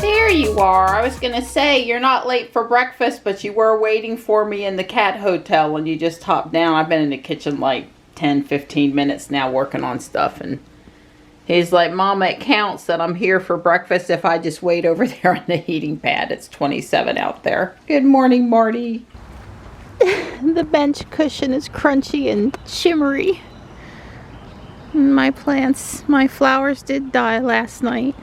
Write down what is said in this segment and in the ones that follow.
There you are. I was gonna say you're not late for breakfast, but you were waiting for me in the cat hotel when you just hopped down. I've been in the kitchen like 10-15 minutes now working on stuff, and he's like, Mama, it counts that I'm here for breakfast if I just wait over there on the heating pad. It's 27 out there. Good morning, Marty. The bench cushion is crunchy and shimmery. My plants, my flowers did die last night.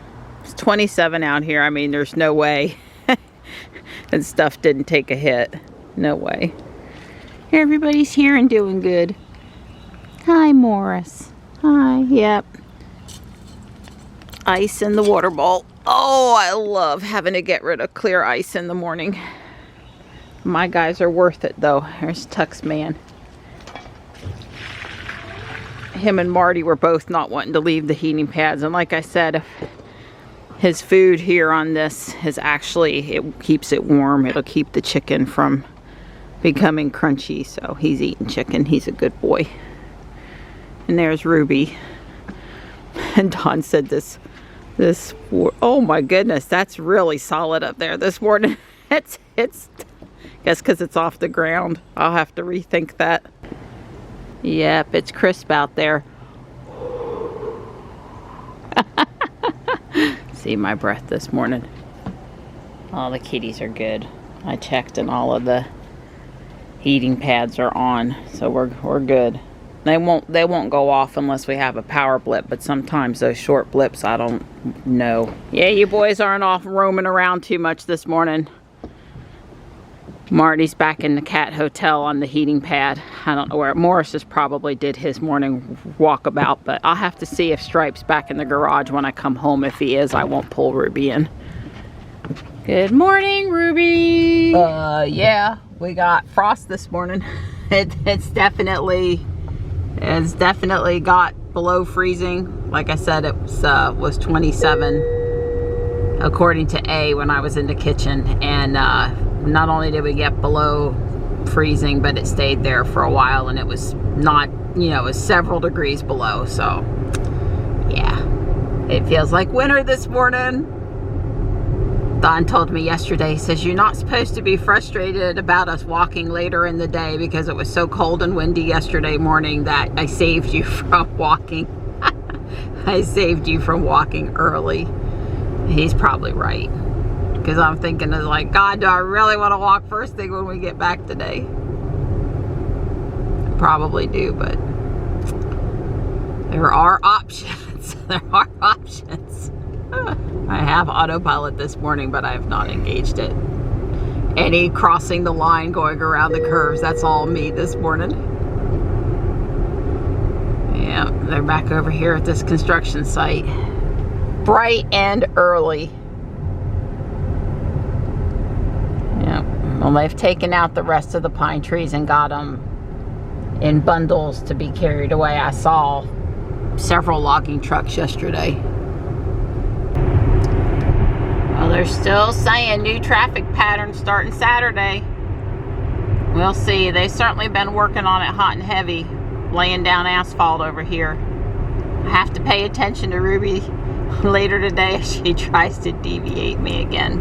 It's 27 out here. I mean, there's no way that stuff didn't take a hit. No way. Everybody's here and doing good. Hi, Morris. Hi, yep. Ice in the water bowl. Oh, I love having to get rid of clear ice in the morning. My guys are worth it, though. There's Tuck's man. Him and Marty were both not wanting to leave the heating pads. And like I said, his food here on this is actually, it keeps it warm. It'll keep the chicken from becoming crunchy. So he's eating chicken. He's a good boy. And there's Ruby. And Dawn said this, oh my goodness, that's really solid up there this morning. It's, I guess because it's off the ground. I'll have to rethink that. Yep, it's crisp out there. See my breath this morning. All the kitties are good. I checked and all of the heating pads are on, so we're good. They won't go off unless we have a power blip, but sometimes those short blips, I don't know. Yeah, you boys aren't off roaming around too much this morning. Marty's back in the cat hotel on the heating pad. I don't know where. Morris just probably did his morning walkabout, but I'll have to see if Stripe's back in the garage when I come home. If he is, I won't pull Ruby in. Good morning, Ruby. Yeah, we got frost this morning. It's definitely got below freezing. Like I said, it was 27 according to A when I was in the kitchen, and not only did we get below freezing, but it stayed there for a while, and it was not, it was several degrees below. So yeah, it feels like winter this morning. Don told me yesterday, he says, you're not supposed to be frustrated about us walking later in the day because it was so cold and windy yesterday morning that I saved you from walking. I saved you from walking early. He's probably right. Because I'm thinking of like, God, do I really want to walk first thing when we get back today? I probably do, but there are options. There are options. I have autopilot this morning, but I have not engaged it. Any crossing the line, going around the curves, that's all me this morning. Yeah, they're back over here at this construction site. Bright and early. Yeah, well, they've taken out the rest of the pine trees and got them in bundles to be carried away. I saw several logging trucks yesterday. Well, they're still saying new traffic patterns starting Saturday. We'll see. They've certainly been working on it hot and heavy, laying down asphalt over here. I have to pay attention to Ruby later today if she tries to deviate me again.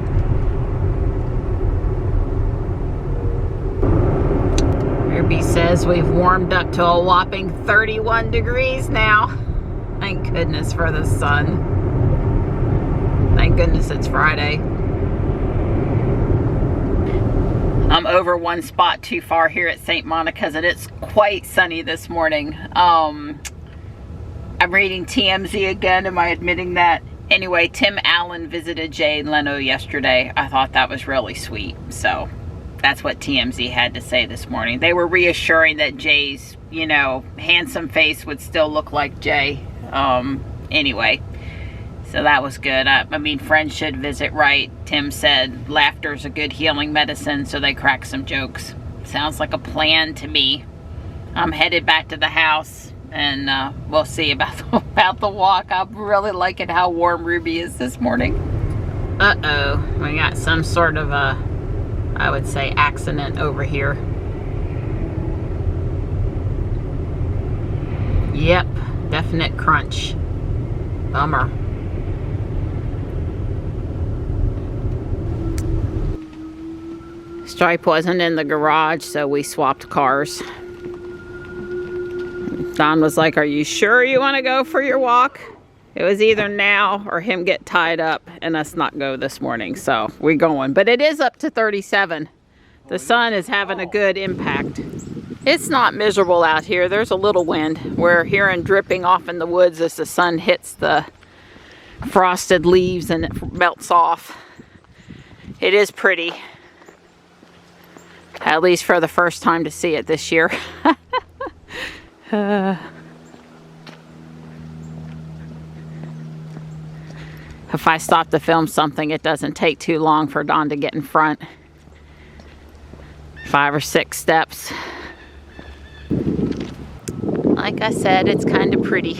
Ruby says we've warmed up to a whopping 31 degrees now. Thank goodness for the sun. Thank goodness it's Friday. I'm over one spot too far here at St. Monica's, and it's quite sunny this morning. I'm reading TMZ again. Am I admitting that? Anyway, Tim Allen visited Jay and Leno yesterday. I thought that was really sweet. So that's what TMZ had to say this morning. They were reassuring that Jay's, handsome face would still look like Jay. Anyway. So that was good. I mean, friends should visit, right? Tim said laughter's a good healing medicine, so they cracked some jokes. Sounds like a plan to me. I'm headed back to the house, and we'll see about the walk. I'm really liking how warm Ruby is this morning. Uh-oh. We got some sort of I would say, accident over here. Yep, definite crunch. Bummer. Stripe wasn't in the garage, so we swapped cars. Don was like, "Are you sure you want to go for your walk?" It was either now or him get tied up and us not go this morning, so we're going. But it is up to 37. The sun is having a good impact. It's not miserable out here. There's a little wind. We're hearing dripping off in the woods as the sun hits the frosted leaves and it melts off. It is pretty. At least for the first time to see it this year. If I stop to film something, it doesn't take too long for Don to get in front. 5 or 6 steps. Like I said, it's kind of pretty.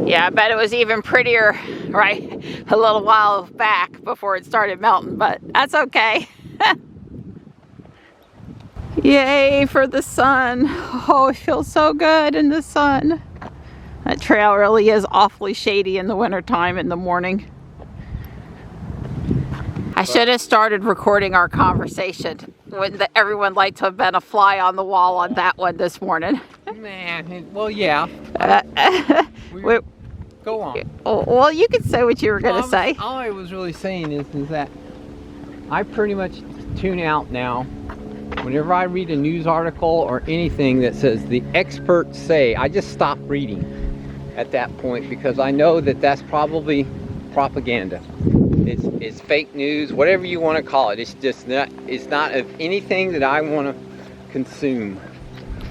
Yeah, I bet it was even prettier, right, a little while back before it started melting, but that's okay. Yay for the sun. Oh, it feels so good in the sun. That trail really is awfully shady in the wintertime in the morning. I should have started recording our conversation. Wouldn't everyone like to have been a fly on the wall on that one this morning? Man, well, yeah. Go on. Well, you can say what you were going to say. All I was really saying is that I pretty much tune out now. Whenever I read a news article or anything that says the experts say, I just stop reading at that point, because I know that that's probably propaganda. It's fake news, whatever you want to call it. It's just not, it's not of anything that I want to consume.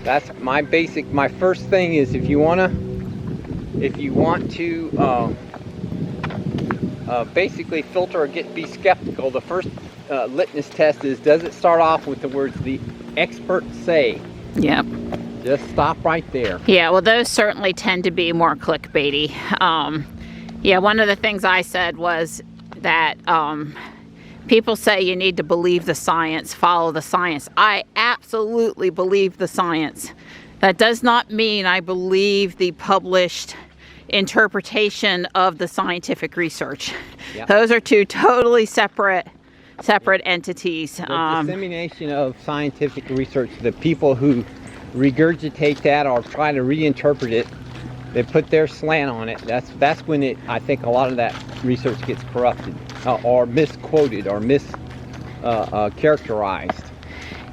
That's my first thing is if you want to basically filter or be skeptical, the first litmus test is, does it start off with the words the experts say? Yep. Just stop right there. Yeah, well, those certainly tend to be more clickbaity. Yeah, one of the things I said was that people say you need to believe the science, follow the science. I absolutely believe the science. That does not mean I believe the published interpretation of the scientific research. Yep. Those are two totally separate entities. The dissemination of scientific research, the people who regurgitate that or try to reinterpret it, they put their slant on it. That's when I think a lot of that research gets corrupted or misquoted or mischaracterized.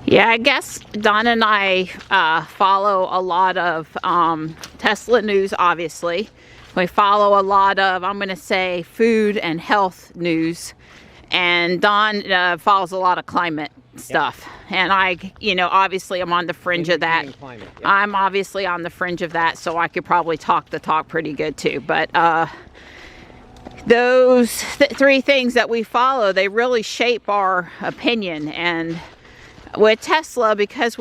Yeah, I guess Don and I follow a lot of Tesla news, obviously. We follow a lot of, I'm going to say, food and health news. And Don follows a lot of climate stuff. Yep. And I, obviously I'm on the fringe of that. Climate, yep. I'm obviously on the fringe of that, so I could probably talk the talk pretty good too. But those three things that we follow, they really shape our opinion. And with Tesla, because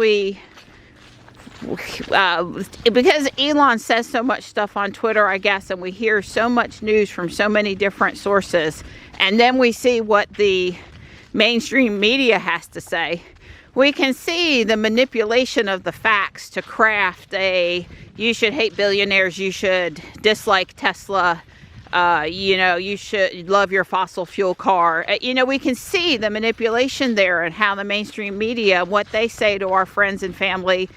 Elon says so much stuff on Twitter, I guess, and we hear so much news from so many different sources, and then we see what the mainstream media has to say, we can see the manipulation of the facts to craft you should hate billionaires, you should dislike Tesla, you should love your fossil fuel car. We can see the manipulation there and how the mainstream media, what they say to our friends and family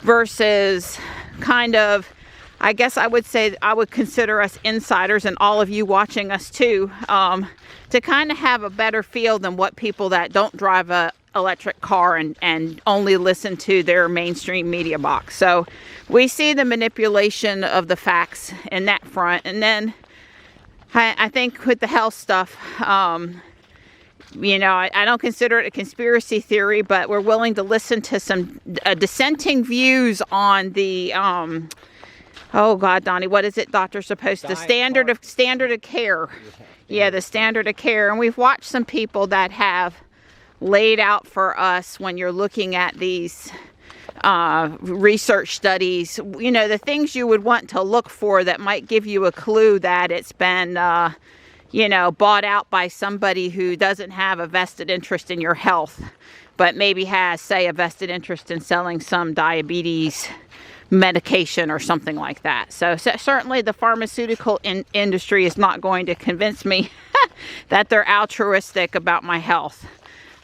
versus kind of, I guess I would say, I would consider us insiders and all of you watching us too, to kind of have a better feel than what people that don't drive a electric car and only listen to their mainstream media box. So we see the manipulation of the facts in that front. And then I think with the health stuff, I don't consider it a conspiracy theory, but we're willing to listen to some dissenting views on the, oh God, Donnie, what is it doctors supposed to, standard of care. Yeah, the standard of care. And we've watched some people that have laid out for us, when you're looking at these research studies, the things you would want to look for that might give you a clue that it's been, bought out by somebody who doesn't have a vested interest in your health, but maybe has, say, a vested interest in selling some diabetes medication or something like that. So certainly the pharmaceutical industry is not going to convince me that they're altruistic about my health.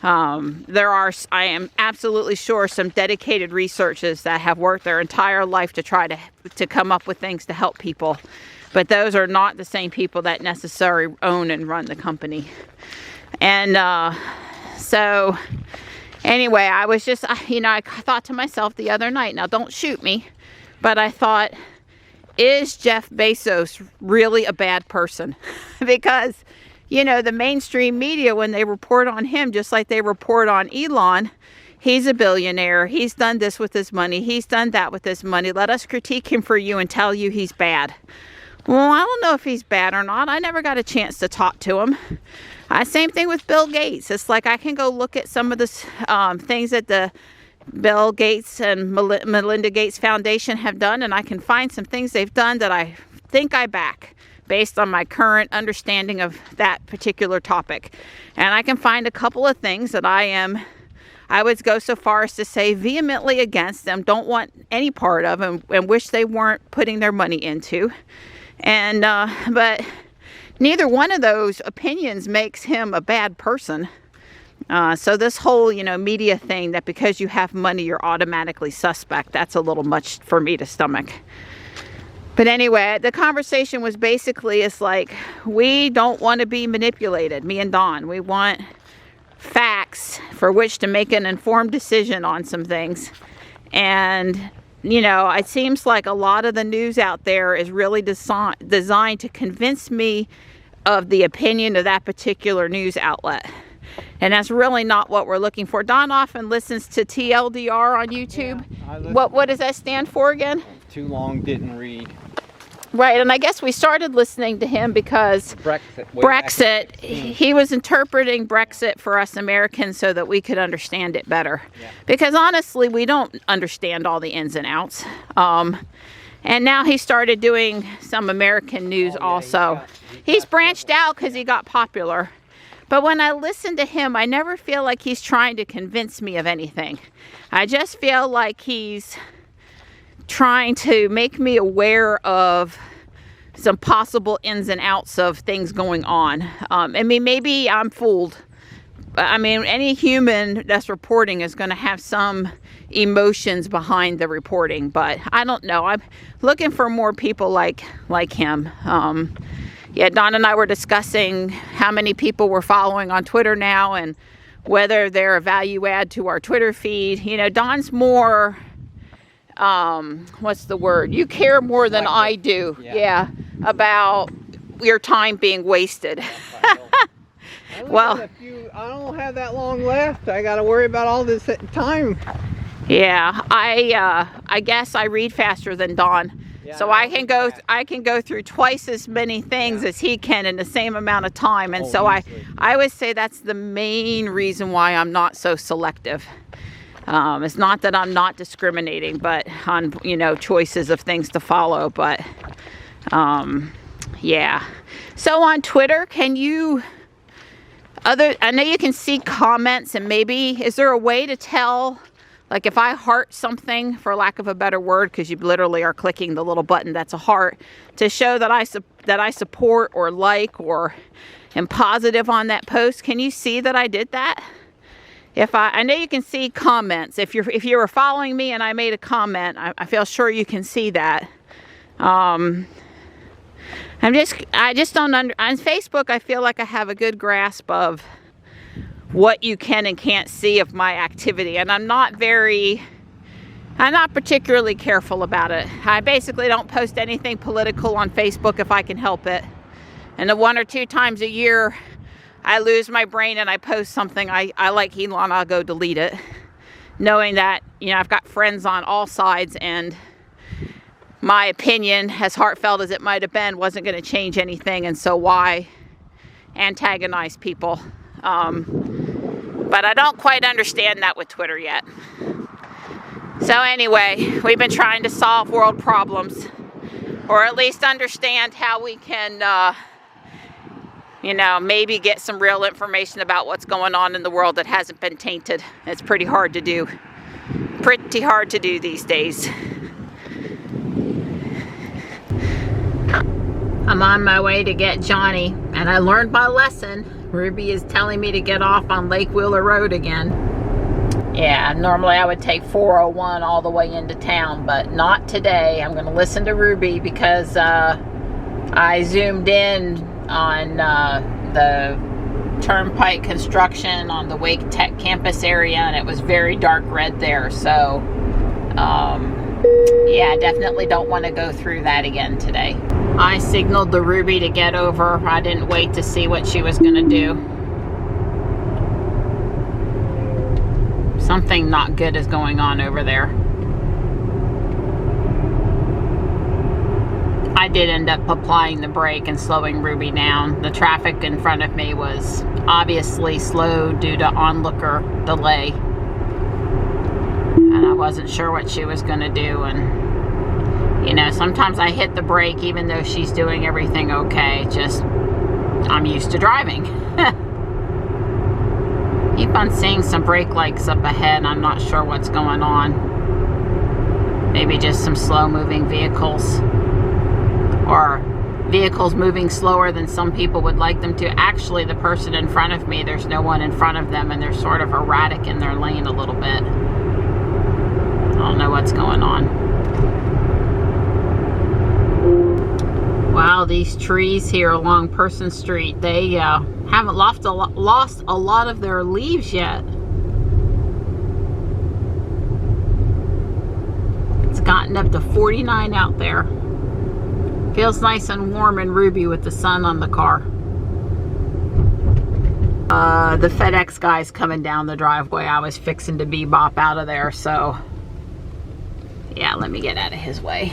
There are, I am absolutely sure, some dedicated researchers that have worked their entire life to try to come up with things to help people. But those are not the same people that necessarily own and run the company. And so anyway, I was just, you know, I thought to myself the other night, now don't shoot me, but I thought, is Jeff Bezos really a bad person? Because, you know, the mainstream media, when they report on him, just like they report on Elon, he's a billionaire, he's done this with his money, he's done that with his money, let us critique him for you and tell you he's bad. Well, I don't know if he's bad or not. I never got a chance to talk to him. Same thing with Bill Gates. It's like I can go look at some of the things that the Bill Gates and Melinda Gates Foundation have done, and I can find some things they've done that I think I back based on my current understanding of that particular topic. And I can find a couple of things that I would go so far as to say vehemently against them, don't want any part of them, and wish they weren't putting their money into. And but neither one of those opinions makes him a bad person. So this whole, you know, media thing that because you have money you're automatically suspect, that's a little much for me to stomach. But anyway, the conversation was basically, it's like, we don't want to be manipulated, me and Don. We want facts for which to make an informed decision on some things. And, you know, it seems like a lot of the news out there is really designed to convince me of the opinion of that particular news outlet. And that's really not what we're looking for. Don often listens to TLDR on YouTube. Yeah, what does that stand for again? Too long, didn't read. Right, and I guess we started listening to him because Brexit, he was interpreting Brexit for us Americans so that we could understand it better. Yeah. Because honestly, we don't understand all the ins and outs. And now he started doing some American news also. He's branched out because he got popular. But when I listen to him, I never feel like he's trying to convince me of anything. I just feel like he's trying to make me aware of some possible ins and outs of things going on. I mean, maybe I'm fooled. I mean, any human that's reporting is going to have some emotions behind the reporting, but I don't know. I'm looking for more people like him. Yeah, Don and I were discussing how many people we're following on Twitter now and whether they're a value add to our Twitter feed. You know, Don's more, what's the word? You care more than I do. Yeah, about your time being wasted. Well, I don't have that long left. I got to worry about all this time. Yeah, I guess I read faster than Don. Yeah, so I can go through twice as many things as he can in the same amount of time, and so I would say that's the main reason why I'm not so selective. It's not that I'm not discriminating, but on, you know, choices of things to follow. But yeah. So on Twitter, can you I know you can see comments, and maybe is there a way to tell? Like if I heart something, for lack of a better word, because you literally are clicking the little button that's a heart, to show that I support or like or am positive on that post. Can you see that I did that? I know you can see comments. If you were following me and I made a comment, I feel sure you can see that. I just don't on Facebook. I feel like I have a good grasp of what you can and can't see of my activity, and I'm not particularly careful about it. I basically don't post anything political on Facebook if I can help it. And the 1 or 2 times a year I lose my brain and I post something I like Elon, I'll go delete it, knowing that, you know, I've got friends on all sides, and my opinion, as heartfelt as it might have been, wasn't going to change anything, and so why antagonize people? But I don't quite understand that with Twitter yet. So anyway, we've been trying to solve world problems, or at least understand how we can, you know, maybe get some real information about what's going on in the world that hasn't been tainted. It's pretty hard to do. Pretty hard to do these days. I'm on my way to get Johnny, and I learned my lesson. Ruby is telling me to get off on Lake Wheeler Road again. Yeah, normally I would take 401 all the way into town, but not today. I'm going to listen to Ruby because I zoomed in on the Turnpike construction on the Wake Tech campus area, and it was very dark red there. So, yeah, definitely don't want to go through that again today. I signaled the Ruby to get over. I didn't wait to see what she was going to do. Something not good is going on over there. I did end up applying the brake and slowing Ruby down. The traffic in front of me was obviously slowed due to onlooker delay. And I wasn't sure what she was going to do. And you know, sometimes I hit the brake even though she's doing everything okay. Just, I'm used to driving. Keep on seeing some brake lights up ahead. I'm not sure what's going on. Maybe just some slow moving vehicles. Or vehicles moving slower than some people would like them to. Actually, the person in front of me, there's no one in front of them, and they're sort of erratic in their lane a little bit. I don't know what's going on. Wow, these trees here along Person Street, they haven't lost a lot of their leaves yet. It's gotten up to 49 out there. Feels nice and warm and Ruby with the sun on the car. The FedEx guy's coming down the driveway. I was fixing to bebop out of there, so yeah, let me get out of his way.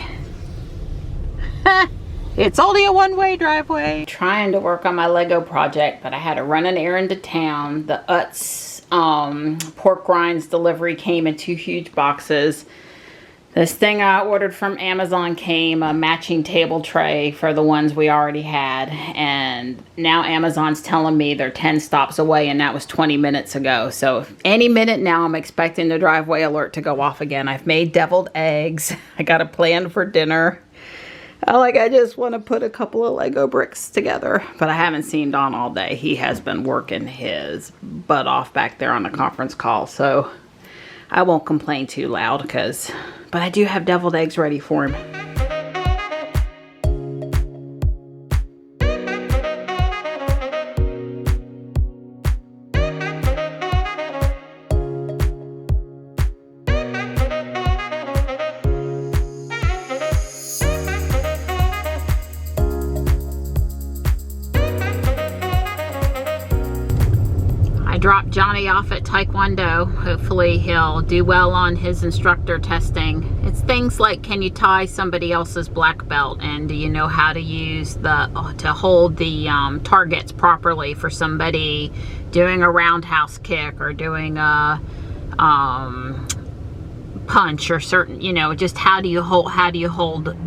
It's only a one-way driveway. Trying to work on my Lego project, but I had to run an errand to town. The Utz pork rinds delivery came in 2 huge boxes. This thing I ordered from Amazon came, a matching table tray for the ones we already had. And now Amazon's telling me they're 10 stops away, and that was 20 minutes ago. So any minute now I'm expecting the driveway alert to go off again. I've made deviled eggs. I got a plan for dinner. I just want to put a couple of Lego bricks together. But I haven't seen Don all day. He has been working his butt off back there on the conference call. So I won't complain too loud but I do have deviled eggs ready for him. Dropped Johnny off at Taekwondo. Hopefully he'll do well on his instructor testing. It's things like, can you tie somebody else's black belt, and do you know how to use to hold the targets properly for somebody doing a roundhouse kick or doing a punch or certain, you know, just how do you hold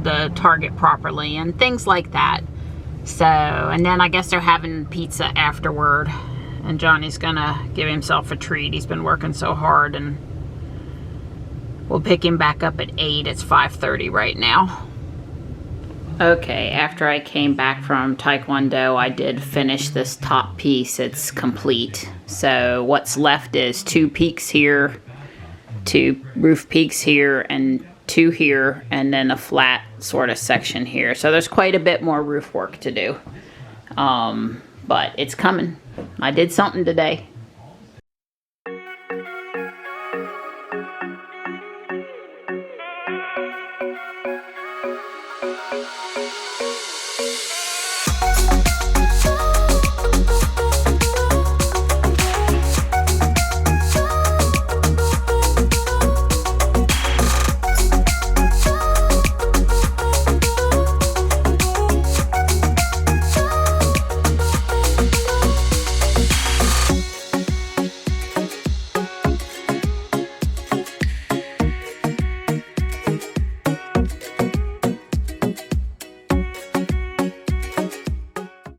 the target properly and things like that. So, and then I guess they're having pizza afterward. And Johnny's gonna give himself a treat. He's been working so hard, and we'll pick him back up at 8. It's 5:30 right now. Okay, after I came back from Taekwondo, I did finish this top piece. It's complete. So what's left is 2 peaks here, 2 roof peaks here, and 2 here, and then a flat sort of section here. So there's quite a bit more roof work to do. But it's coming. I did something today.